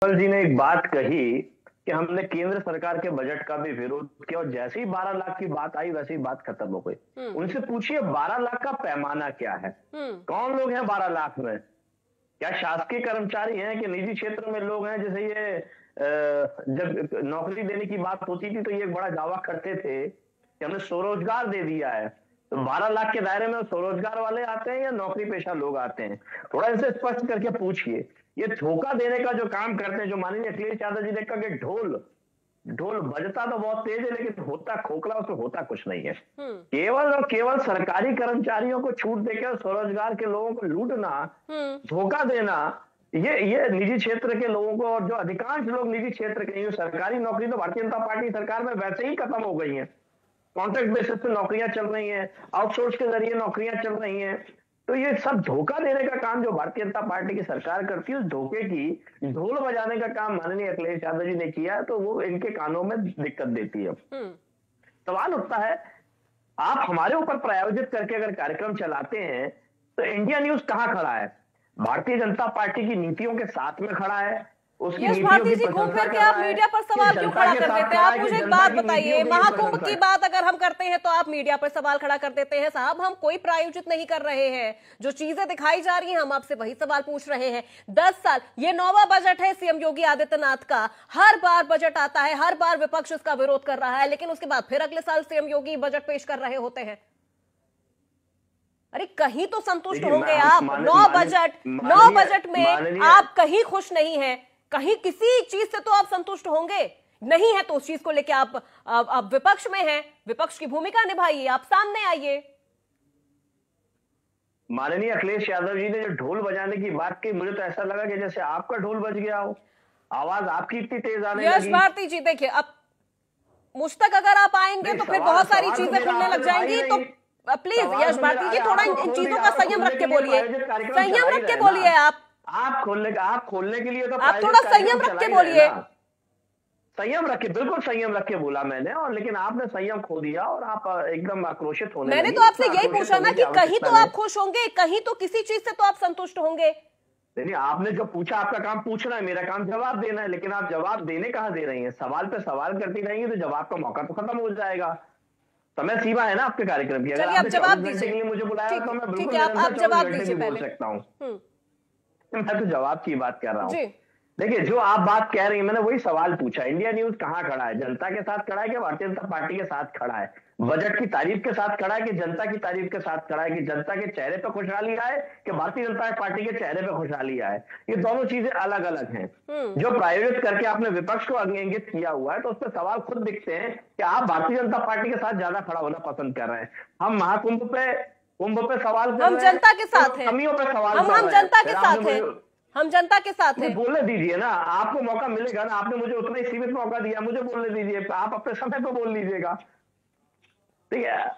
कमल जी ने एक बात कही कि हमने केंद्र सरकार के बजट का भी विरोध किया और जैसे ही 12 लाख की बात आई वैसे ही बात खत्म हो गई। हम्म। उनसे पूछिए 12 लाख का पैमाना क्या है? हम्म। कौन लोग हैं 12 लाख में? क्या शासकीय कर्मचारी हैं कि निजी क्षेत्र में लोग हैं? जैसे ये जब नौकरी देने की बात होती थी तो ये एक बड़ा दावा करते थे कि हमने स्वरोजगार दे दिया है। तो 12 लाख के दायरे में स्वरोजगार वाले आते हैं या नौकरी पेशा लोग आते हैं? थोड़ा इनसे स्पष्ट करके पूछिए। ये धोखा देने का जो काम करते हैं, जो माननीय अखिलेश यादव जी ने कहा कि ढोल ढोल बजता तो बहुत तेज है लेकिन होता खोखला, उसमें होता कुछ नहीं है। हम्म। केवल और केवल सरकारी कर्मचारियों को छूट देकर स्वरोजगार के लोगों को लूटना, हम्म। धोखा देना, ये निजी क्षेत्र के लोगों को, और जो अधिकांश लोग निजी क्षेत्र के हैं, सरकारी नौकरी तो भारतीय जनता पार्टी सरकार में वैसे ही खत्म हो गई है। कॉन्ट्रैक्ट बेसिस पे नौकरियां चल रही हैं, आउटसोर्स के जरिए नौकरियां चल रही हैं। तो ये सब धोखा देने का काम जो भारतीय जनता पार्टी की सरकार करती है, उस धोखे की ढोल बजाने का काम माननीय अखिलेश यादव जी ने किया है, तो वो इनके कानों में दिक्कत देती है। हम्म। सवाल उठता है, आप हमारे ऊपर प्रायोजित करके अगर कार्यक्रम चलाते हैं तो इंडिया न्यूज कहां खड़ा है? भारतीय जनता पार्टी की नीतियों के साथ में खड़ा है, उसकी यश नीतियों भारती की जी, घूम प्रशंसा फिर के कर आप रहा है मीडिया पर कि सवाल क्यों जनता खड़ा के कर साथ देते हैं? खड़ा आप है कि मुझे एक जनता बात की बताइए, नीतियों की भी महाकुंभ प्रशंसा की है? बात अगर हम करते हैं तो आप मीडिया पर सवाल खड़ा कर देते हैं। साहब, हम कोई प्रायोजित नहीं कर रहे हैं। जो चीजें दिखाई जा रही हैं हम आपसे वही सवाल पूछ रहे हैं। 10 साल, ये 9वां बजट है सीएम योगी आदित्यनाथ का। हर बार बजट आता है, हर बार विपक्ष इसका विरोध कर रहा है, लेकिन उसके बाद फिर अगले साल सीएम योगी बजट पेश कर रहे होते हैं। अरे कहीं तो संतुष्ट देखिए, होंगे आप। नौ बजट में माननीय आप कहीं खुश नहीं हैं, कहीं किसी चीज से तो आप संतुष्ट होंगे। नहीं है तो उस चीज को लेकर आप विपक्ष में हैं, विपक्ष की भूमिका निभाइए, आप सामने आइए। माननीय अखिलेश यादव जी ने जो ढोल बजाने की बात की, मुझे तो ऐसा लगा कि जैसे आपका ढोल बज गया हो, आवाज आपकी इतनी तेज आने यश लगी। भारती जी, देखिए, अब मुझ तक अगर आप आएंगे नहीं, तो फिर सवाल बहुत सारी सवाल तो चीजें मेरा खुलने आपसे लग तो आ ही जाएंगी। तो नहीं। प्लीज सवाल यश तो मेरा, भारती जी, अरे थोड़ा आप तो इन खोल चीजों दिया, का आप तो संयम खोलने रख के के लिए बोलिए। प्रायोजित कार्यक्रम चला संयम ही रख के रहे ना। बोलिए आप। आप खोलने के लिए तो आप प्रायोजित थोड़ा कार्यक्रम संयम रख चला के ही रहे बोलिए। ना। संयम रख के, बिल्कुल संयम रख के बोला मैंने, और लेकिन आपने संयम खो दिया और आप एकदम आक्रोशित होने मैंने लगी। तो आपसे इतना यही आक्रोशित पूछा ना होने की कि कहीं आवश्यकता तो नहीं। आप खुश होंगे, कहीं तो किसी चीज से तो आप संतुष्ट होंगे। नहीं, आपने जो पूछा, आपका काम पूछना है, मेरा काम जवाब देना है, लेकिन आप जवाब देने कहाँ दे रही हैं? सवाल पे सवाल करती रहेंगी तो जवाब का मौका तो खत्म हो जाएगा। समय सीमा है ना आपके कार्यक्रम की। अगर चलिए, आप आपने जवाब 24 घंटे दीजिए। के लिए मुझे बुलाया ठीक तो है, मैं ठीक बिल्कुल है, आप निरंतर 24 जवाब घंटे दीजिए भी बोल पहले। सकता हूँ। हम्म। मैं तो जवाब की बात कर रहा हूँ। जी। देखिए, जो आप बात कह रही हैं, मैंने वही सवाल पूछा। इंडिया न्यूज कहाँ खड़ा है? जनता के साथ खड़ा है कि भारतीय जनता पार्टी के साथ खड़ा है? बजट की तारीफ के साथ खड़ा है कि जनता की तारीफ के साथ खड़ा है? कि जनता के चेहरे पे खुशहाली आए कि भारतीय जनता पार्टी के चेहरे पे खुशहाली आए? ये दोनों चीजें अलग अलग हैं। हम्म। जो प्रायोजित करके आपने विपक्ष को इंगित किया हुआ है, तो उसमें सवाल खुद दिखते हैं कि आप भारतीय जनता पार्टी के साथ ज्यादा खड़ा होना पसंद कर रहे हैं। हम महाकुंभ पे, कुंभ पे सवाल कर हम रहे हैं, जनता के तो साथ हैं। कमियों पे सवाल हम कर हम रहे हैं। जनता के फिर आपने साथ हैं। मुझे हम जनता के साथ नहीं हैं। बोलने दीजिए ना, आपको मौका मिलेगा ना। आपने मुझे उतना ही सीमित मौका दिया, मुझे बोलने दीजिए। आप अपने समय पे बोल लीजिएगा, ठीक है?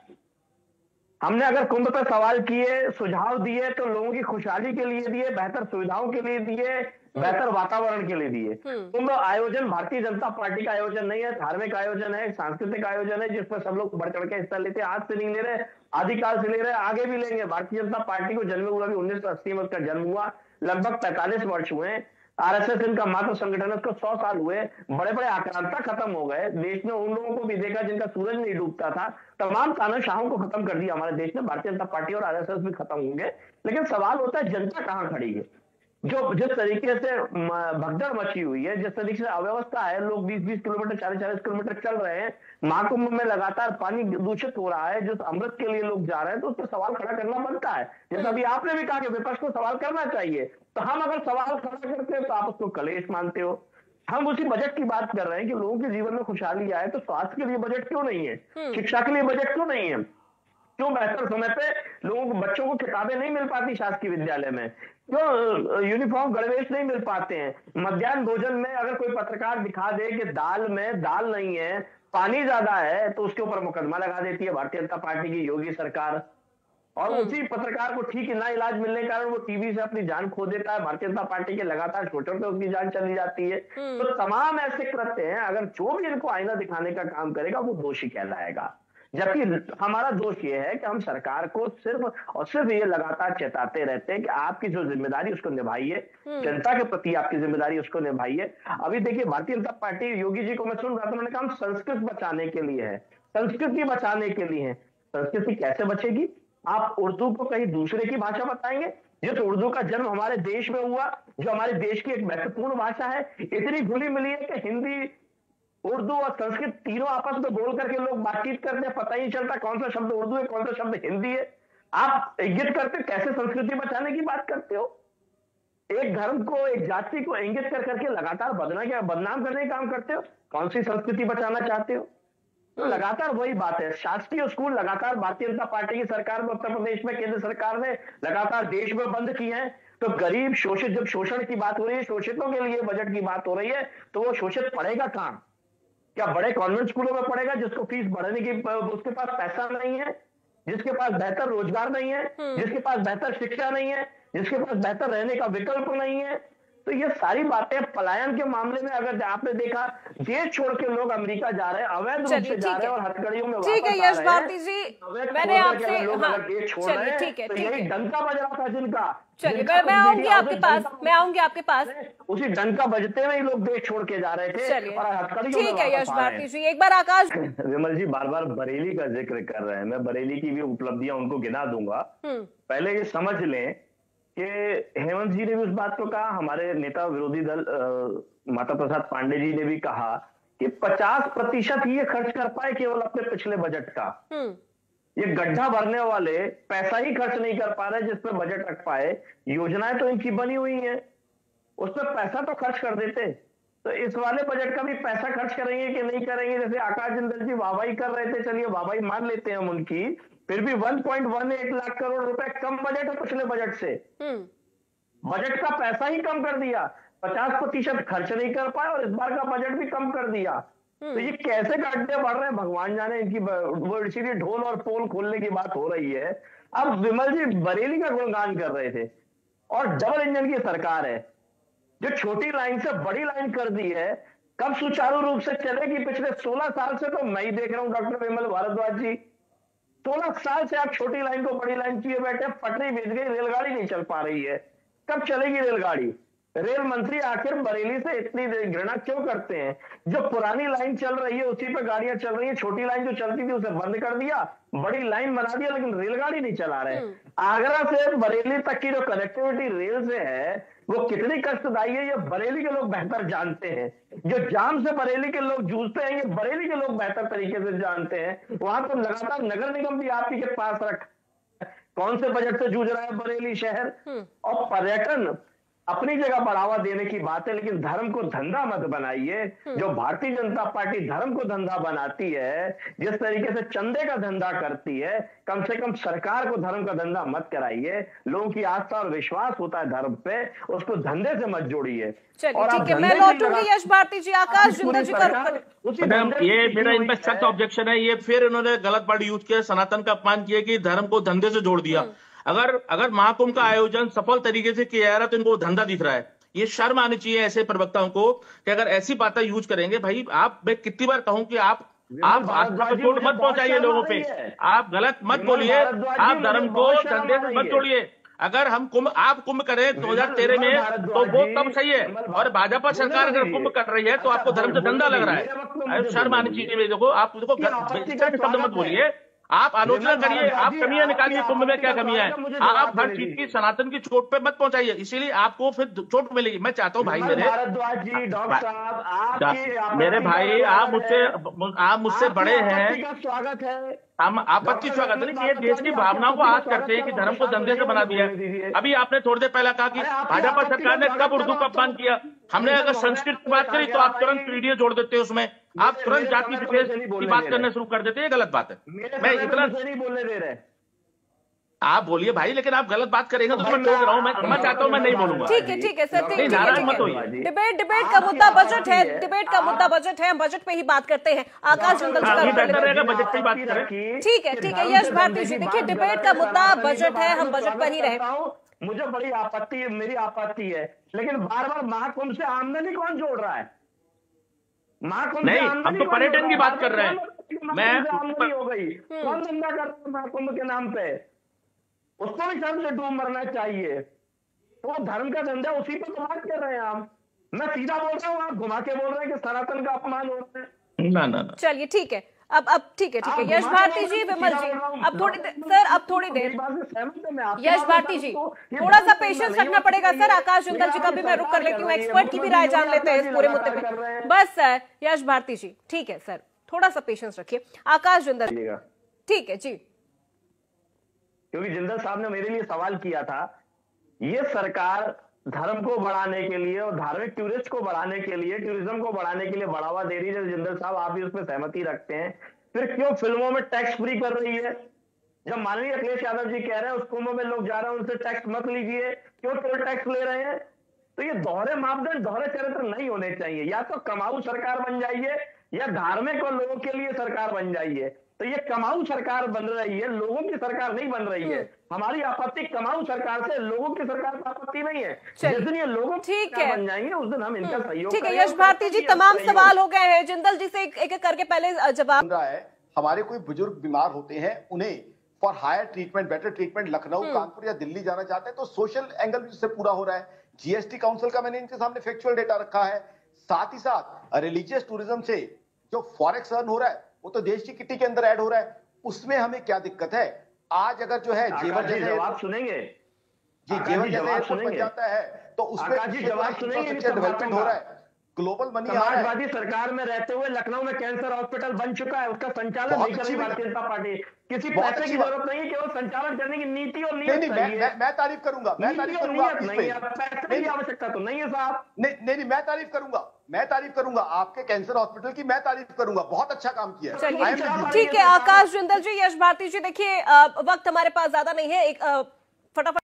हमने अगर कुंभ पे सवाल किए, सुझाव दिए, तो लोगों की खुशहाली के लिए दिए, बेहतर सुविधाओं के लिए दिए, हम्म। बेहतर वातावरण के लिए दिए। हम्म। कुंभ आयोजन भारतीय जनता पार्टी का आयोजन नहीं है, धार्मिक आयोजन है, सांस्कृतिक आयोजन है, जिसमें सब लोग बढ़ चढ़ के हिस्सा लेते हैं। आज से नहीं ले रहे, आदिकाल से ले रहे, आगे भी लेंगे। भारतीय जनता पार्टी को जन्म हुआ भी 1980 में, उसका जन्म हुआ, लगभग 45 वर्ष हुए। आरएसएस इनका मातृ संगठन है, उसको 100 साल हुए। बड़े बड़े आक्रांता खत्म हो गए। देश ने उन लोगों को भी देखा जिनका सूरज नहीं डूबता था। तमाम तानाशाहों को खत्म कर दिया हमारे देश ने। भारतीय जनता पार्टी और आरएसएस भी खत्म होंगे, लेकिन सवाल होता है जनता कहां खड़ी है? जो जिस तरीके से भगदड़ मची हुई है, जिस तरीके से अव्यवस्था है, लोग 20-20 किलोमीटर, 40-40 किलोमीटर चल रहे हैं, महाकुंभ में लगातार पानी दूषित हो रहा है, जो अमृत के लिए लोग जा रहे हैं, तो उस पर सवाल खड़ा करना बनता है। जैसा अभी आपने भी कहा कि विपक्ष को सवाल करना चाहिए, तो हम अगर सवाल खड़ा करते हैं तो आप उसको कलेश मानते हो। हम उसी बजट की बात कर रहे हैं कि लोगों के जीवन में खुशहाली आए, तो स्वास्थ्य के लिए बजट क्यों नहीं है? हम्म। शिक्षा के लिए बजट क्यों नहीं है? क्यों बेहतर समय पे लोगों को, बच्चों को किताबें नहीं मिल पाती शासकीय विद्यालय में? क्यों यूनिफॉर्म गणवेश नहीं मिल पाते हैं? मध्याह्न भोजन में अगर कोई पत्रकार दिखा दे कि दाल में दाल नहीं है, पानी ज्यादा है, तो उसके ऊपर मुकदमा लगा देती है भारतीय जनता पार्टी की योगी सरकार। और हम्म। उसी पत्रकार को ठीक ना इलाज मिलने के कारण वो टीवी से अपनी जान खो देता है। भारतीय जनता पार्टी के लगातार शोषण पे उसकी जान चली जाती है। हम्म। तो तमाम ऐसे कृत्य हैं, अगर जो भी इनको आईना दिखाने का काम करेगा वो दोषी कहलाएगा। जबकि हमारा दोष ये है कि हम सरकार को सिर्फ और सिर्फ ये लगातार चेताते रहते हैं कि आपकी जो जिम्मेदारी उसको निभाइए, जनता के प्रति आपकी जिम्मेदारी उसको निभाइए। अभी देखिए भारतीय जनता पार्टी, योगी जी को मैं सुन रहा था, उन्होंने कहा हम संस्कृत बचाने के लिए है, संस्कृति बचाने के लिए है। संस्कृति कैसे बचेगी? आप उर्दू को कहीं दूसरे की भाषा बताएंगे? जिस उर्दू का जन्म हमारे देश में हुआ, जो हमारे देश की एक महत्वपूर्ण भाषा है, इतनी घुली मिली है कि हिंदी, उर्दू और संस्कृत तीनों आपस में बोल करके लोग बातचीत करते हैं, पता ही नहीं चलता कौन सा शब्द उर्दू है, कौन सा शब्द हिंदी है। आप इंगित करते कैसे संस्कृति बचाने की बात करते हो? एक धर्म को, एक जाति को इंगित कर करके लगातार बदनाम करने का काम करते हो। कौन सी संस्कृति बचाना चाहते हो? तो लगातार वही बात है। शासकीय स्कूल लगातार भारतीय जनता पार्टी की सरकार में, उत्तर प्रदेश में केंद्र सरकार ने लगातार देश में बंद किए हैं। तो गरीब शोषित, जब शोषण की बात हो रही है, शोषितों के लिए बजट की बात हो रही है, तो वो शोषित पढ़ेगा कहां? क्या बड़े कॉन्वेंट स्कूलों में पढ़ेगा जिसको फीस बढ़ाने की उसके पास पैसा नहीं है, जिसके पास बेहतर रोजगार नहीं है, जिसके पास बेहतर शिक्षा नहीं है, जिसके पास बेहतर रहने का विकल्प नहीं है? तो ये सारी बातें पलायन के मामले में अगर आपने देखा, देश छोड़ के लोग अमेरिका जा रहे हैं, अवैध रूप से जा रहे हैं और हथकड़ियों में ठीक है यश भारती जी, मैंने आपसे चलिए ठीक है, यही डंका बज रहा था जिनका। चलिए मैं आऊंगी आपके पास, मैं आऊंगी आपके पास। उसी डंका बजते हुए ही लोग देश छोड़ के जा रहे थे और हथकड़ियों में। ठीक है यश भारती जी, एक बार आकाश। विमल जी बार बार बरेली का जिक्र कर रहे हैं, मैं बरेली की भी उपलब्धियां उनको गिना दूंगा। पहले ये समझ लें कि हेमंत जी ने भी उस बात को कहा, हमारे नेता विरोधी दल माता प्रसाद पांडे जी ने भी कहा कि 50% ही ये खर्च कर पाए केवल अपने पिछले बजट का। ये गड्ढा भरने वाले पैसा ही खर्च नहीं कर पा रहे जिसपे बजट रख पाए। योजनाएं तो इनकी बनी हुई हैं, उस पर पैसा तो खर्च कर देते। तो इस वाले बजट का भी पैसा खर्च करेंगे कि नहीं करेंगे? जैसे आकाश जिंदल जी वाहवाही कर रहे थे, चलिए वाहवाही मान लेते हैं हम उनकी, फिर भी 1.18 लाख करोड़ रुपए कम बजट है पिछले बजट से। बजट का पैसा ही कम कर दिया, 50% खर्च नहीं कर पाए और इस बार का बजट भी कम कर दिया। तो ये कैसे गड्ढे बढ़ रहे हैं भगवान जाने। इनकी वो इसीलिए ढोल और पोल खोलने की बात हो रही है। अब विमल जी बरेली का गुणगान कर रहे थे और डबल इंजन की सरकार है जो छोटी लाइन से बड़ी लाइन कर दी है। कब सुचारू रूप से चलेगी? पिछले 16 साल से तो मैं ही देख रहा हूं डॉक्टर विमल भारद्वाज जी, 16 साल से आप छोटी लाइन को बड़ी लाइन किए बैठे, पटरी बिछ गई, रेलगाड़ी नहीं चल पा रही है। कब चलेगी रेलगाड़ी? रेल मंत्री आखिर बरेली से इतनी घृणा क्यों करते हैं? जो पुरानी लाइन चल रही है उसी पे गाड़ियां चल रही है, छोटी लाइन जो चलती थी उसे बंद कर दिया, बड़ी लाइन बना दिया, लेकिन रेलगाड़ी नहीं चला रहे। आगरा से बरेली तक की जो कनेक्टिविटी रेल से है वो कितनी कष्टदायी है ये बरेली के लोग बेहतर जानते हैं। जो जाम से बरेली के लोग जूझते हैं ये बरेली के लोग बेहतर तरीके से जानते हैं। वहां तो लगातार नगर निगम भी आप ही के पास रख, कौन से बजट से जूझ रहा है बरेली शहर। और पर्यटन अपनी जगह बढ़ावा देने की बात है, लेकिन धर्म को धंधा मत बनाइए। जो भारतीय जनता पार्टी धर्म को धंधा बनाती है, जिस तरीके से चंदे का धंधा करती है, कम से कम सरकार को धर्म का धंधा मत कराइए। लोगों की आस्था और विश्वास होता है धर्म पे, उसको धंधे से मत जोड़िए। और ठीक है, मैं लौटूंगी यश भारती जी। आकाश जिंदल जी मैडम ये मेरा इन पे सख्त ऑब्जेक्शन है। ये फिर इन्होंने गलत वर्ड यूज किया, सनातन का अपमान किया कि धर्म को धंधे से जोड़ दिया। अगर महाकुंभ का आयोजन सफल तरीके से किया जा रहा है तो इनको धंधा दिख रहा है। ये शर्म आनी चाहिए ऐसे प्रवक्ताओं को कि अगर ऐसी बातें यूज करेंगे। भाई आप, मैं कितनी बार कहूं कि आप आस्था को चोट मत पहुंचाइए लोगों पे, आप गलत मत बोलिए, आप धर्म को धंधे से मत जोड़िए। अगर हम आप कुंभ करें 2013 में तो वो तब सही है, और भाजपा सरकार अगर कुंभ कर रही है तो आपको धर्म से धंधा लग रहा है। शर्म आनी चाहिए। देखो आप शब्द मत बोलिए, आप आलोचना करिए, आप कमियां निकालिए कुंभ में क्या कमियां है। आप हर चीज की सनातन की चोट पे मत पहुंचाइए, इसीलिए आपको फिर चोट मिलेगी। मैं चाहता हूं भाई मेरे भाई आप मुझसे बड़े हैं, स्वागत है। हम आपत्ति स्वागत नहीं, ये देश की भावनाओं को आज करते हैं कि धर्म को धंधे से बना दिया है। अभी आपने थोड़ी देर पहले कहा कि भाजपा सरकार ने कब उर्दू का अपमान किया। हमने अगर संस्कृत की बात करी तो आप तुरंत पीढ़ियां जोड़ देते हैं उसमें, आप तुरंत जाति विशेष की बात करना शुरू कर देते हैं। ये गलत बात है। मैं इतना नहीं बोलने दे रहे, आप बोलिए भाई, लेकिन आप गलत बात करेंगे तो मैं टोक रहा हूं। मैं चाहता हूं मैं नहीं बोलूंगा। ठीक है सर, नहीं नाराज मत होइए। डिबेट का मुद्दा बजट है, डिबेट का मुद्दा बजट है, हम बजट पे ही बात करते हैं। आकाश जिंदल जी बेहतर रहेगा बजट पे ही बात करें। ठीक है यश भारती जी, देखिए डिबेट का मुद्दा बजट है, हम बजट पर ही रहे। मुझे बड़ी आपत्ति है, मेरी आपत्ति है, लेकिन बार बार महाकुंभ से आमदनी कौन जोड़ रहा है? महाकुंभ नहीं, से हम आमदनी तो कौन पर्यटन हो की रहा है? बात कर रहे हैं। महाकुंभ से आमदनी हो गई, कौन धंधा कर रहा है महाकुंभ के नाम पे? उसको भी शर्म से डूब मरना चाहिए। तो धर्म का धंधा, उसी पर तो बात कर रहे हैं हम। मैं सीधा बोल रहा हूँ, आप घुमा के बोल रहे हैं कि सनातन का अपमान हो रहा है। ना। चलिए ठीक है, अब ठीक है यश भारती जी, विमल जी, अब थोड़ी देर सर, अब थोड़ी देर यश भारती जी, थोड़ा सा पेशेंस रखना पड़ेगा सर। आकाश जिंदल जी का भी मैं रुक कर लेती हूँ, एक्सपर्ट की भी राय जान लेते हैं इस पूरे मुद्दे पे। बस सर, यश भारती जी ठीक है सर, थोड़ा सा पेशेंस रखिए। आकाश जिंदल, ठीक है जी। क्योंकि जिंदल साहब ने मेरे लिए सवाल किया था, ये सरकार धर्म को बढ़ाने के लिए और धार्मिक टूरिस्ट को बढ़ाने के लिए, टूरिज्म को बढ़ाने के लिए बढ़ावा दे रही है। जिंदल साहब, आप भी उसमें सहमति रखते हैं, फिर क्यों फिल्मों में टैक्स फ्री कर रही है? जब माननीय अखिलेश यादव जी कह रहे हैं उस कुंभ में लोग जा रहे हैं, उनसे टैक्स मत लीजिए, क्यों टोल टैक्स ले रहे हैं? तो ये दोहरे मापदंड, दोहरे चरित्र नहीं होने चाहिए। या तो कमाऊ सरकार बन जाइए या धार्मिक और लोगों के लिए सरकार बन जाइए। तो ये कमाऊ सरकार बन रही है, लोगों की सरकार नहीं बन रही है। हमारी आपत्ति कमाऊ सरकार से, लोगों की सरकार से आपत्ति नहीं है। जिस दिन ये लोगों की सरकार बन जाएंगे उस दिन हम इनका सहयोग ठीक है यश भारती जी, तमाम सवाल हो गए हैं। जिंदल जी से एक एक करके पहले जवाब रहा है। हमारे कोई बुजुर्ग बीमार होते हैं, उन्हें for higher treatment, better treatment Lucknow, Kanpur या दिल्ली जाना चाहते हैं, तो सोशल एंगल भी इससे पूरा हो रहा है। जीएसटी काउंसिल का मैंने इनके सामने फैक्चुअल डेटा रखा है। साथ ही साथ रिलीजियस टूरिज्म से जो फॉरेक्स अर्न हो रहा है वो तो देश की किटी के अंदर ऐड हो रहा है, उसमें हमें क्या दिक्कत है? आज अगर जो है जेवर जैसे जवाब सुनेंगे जी, जेवर जैसे एयरपोर्ट बन जाता है तो उसमें जवाब सुनेंगे, डेवलपमेंट हो रहा है, ग्लोबल मनी आ रहा है। समाजवादी सरकार में रहते हुए लखनऊ में कैंसर हॉस्पिटल बन चुका है, उसका संचालन नहीं कर रही भारतीय जनता पार्टी। किसी पैसे की जरूरत नहीं है, केवल संचालन करने की नीति और नीयत चाहिए। मैं तारीफ करूंगा, मैं तारीफ करूंगा। पैसे की आवश्यकता तो नहीं है साहब। नहीं, मैं तारीफ करूंगा आपके कैंसर हॉस्पिटल की, मैं तारीफ करूंगा, बहुत अच्छा काम किया है। ठीक है आकाश जिंदल जी, यश भारती जी, देखिए वक्त हमारे पास ज्यादा नहीं है, एक फटाफट